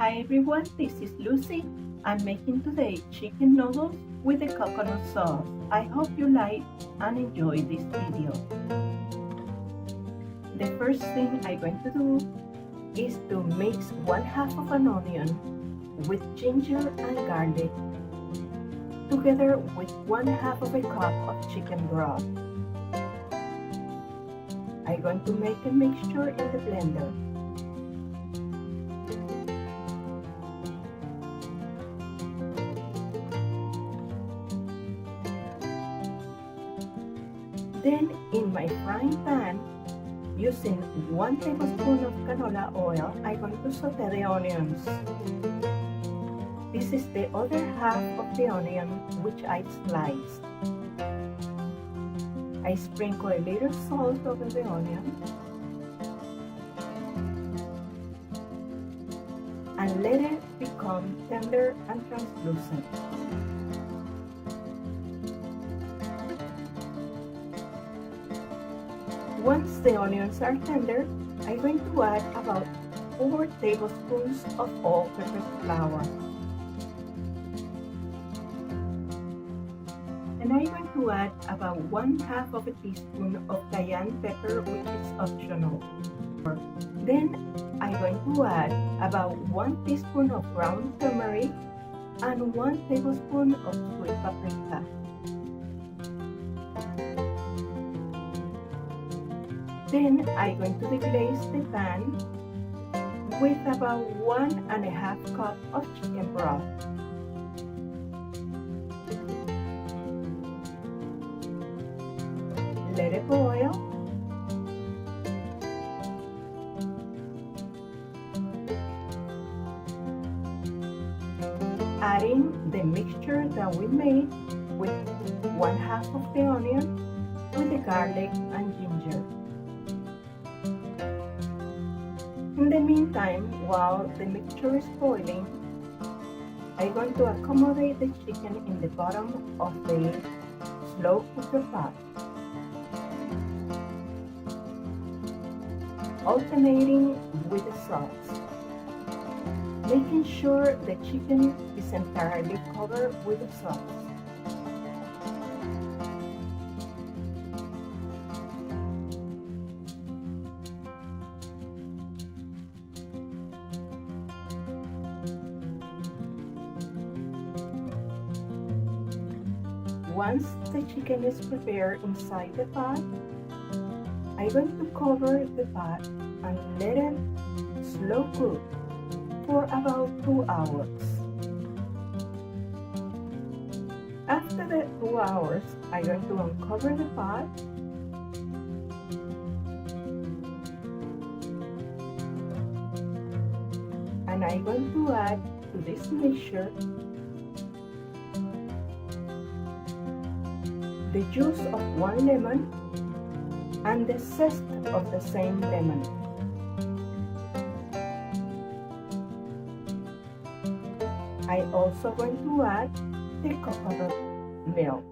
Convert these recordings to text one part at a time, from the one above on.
Hi everyone, this is Lucy. I'm making today chicken noodles with the coconut sauce. I hope you like and enjoy this video. The first thing I'm going to do is to mix 1/2 of an onion with ginger and garlic together with 1/2 of a cup of chicken broth. I'm going to make a mixture in the blender. Then in my frying pan, using 1 tablespoon of canola oil, I'm going to saute the onions. This is the other half of the onion which I sliced. I sprinkle a little salt over the onion and let it become tender and translucent. Once the onions are tender, I'm going to add about 4 tablespoons of all-purpose flour. And I'm going to add about 1/2 of a teaspoon of cayenne pepper, which is optional. Then I'm going to add about 1 teaspoon of ground turmeric and 1 tablespoon of sweet paprika. Then I'm going to deglaze the pan with about 1½ cup of chicken broth. Let it boil. Adding the mixture that we made with 1/2 of the onion with the garlic and ginger. In the meantime, while the mixture is boiling, I'm going to accommodate the chicken in the bottom of the slow cooker pot, alternating with the sauce, making sure the chicken is entirely covered with the sauce. Once the chicken is prepared inside the pot, I'm going to cover the pot and let it slow cook for about 2 hours. After the 2 hours, I'm going to uncover the pot and I'm going to add to this mixture the juice of 1 lemon and the zest of the same lemon. I also going to add the coconut milk.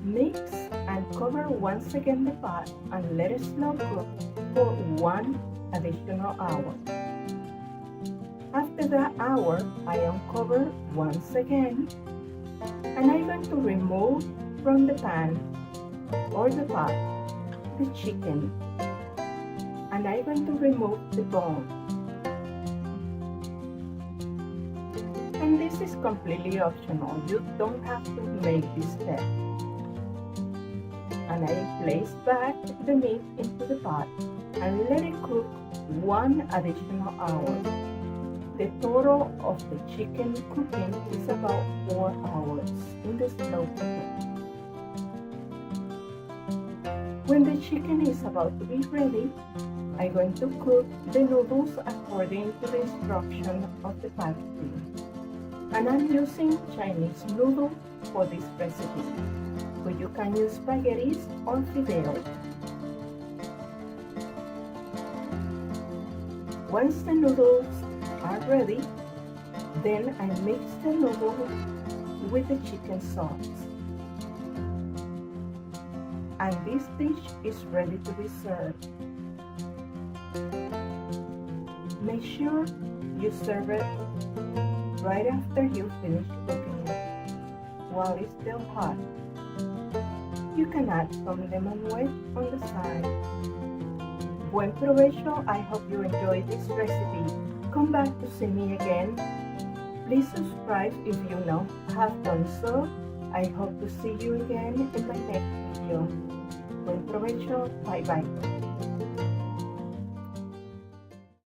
Mix and cover once again the pot and let it slow cook for 1 additional hour. After that hour, I uncover once again and I'm going to remove from the pan or the pot the chicken and I'm going to remove the bone. And this is completely optional, you don't have to make this step. And I place back the meat into the pot and let it cook 1 additional hour. The total of the chicken cooking is about 4 hours in the slow cooker. When the chicken is about to be ready, I'm going to cook the noodles according to the instruction of the packaging. And I'm using Chinese noodles for this recipe, but you can use spaghetti or fideo. Once the noodles are ready, then I mix the noodles with the chicken sauce. And this dish is ready to be served. Make sure you serve it right after you finish cooking it, while it's still hot. You can add some lemon wedge on the side. Buen provecho! I hope you enjoyed this recipe. Come back to see me again. Please subscribe if you not have done so. I hope to see you again in my next video. Buen provecho! Bye bye.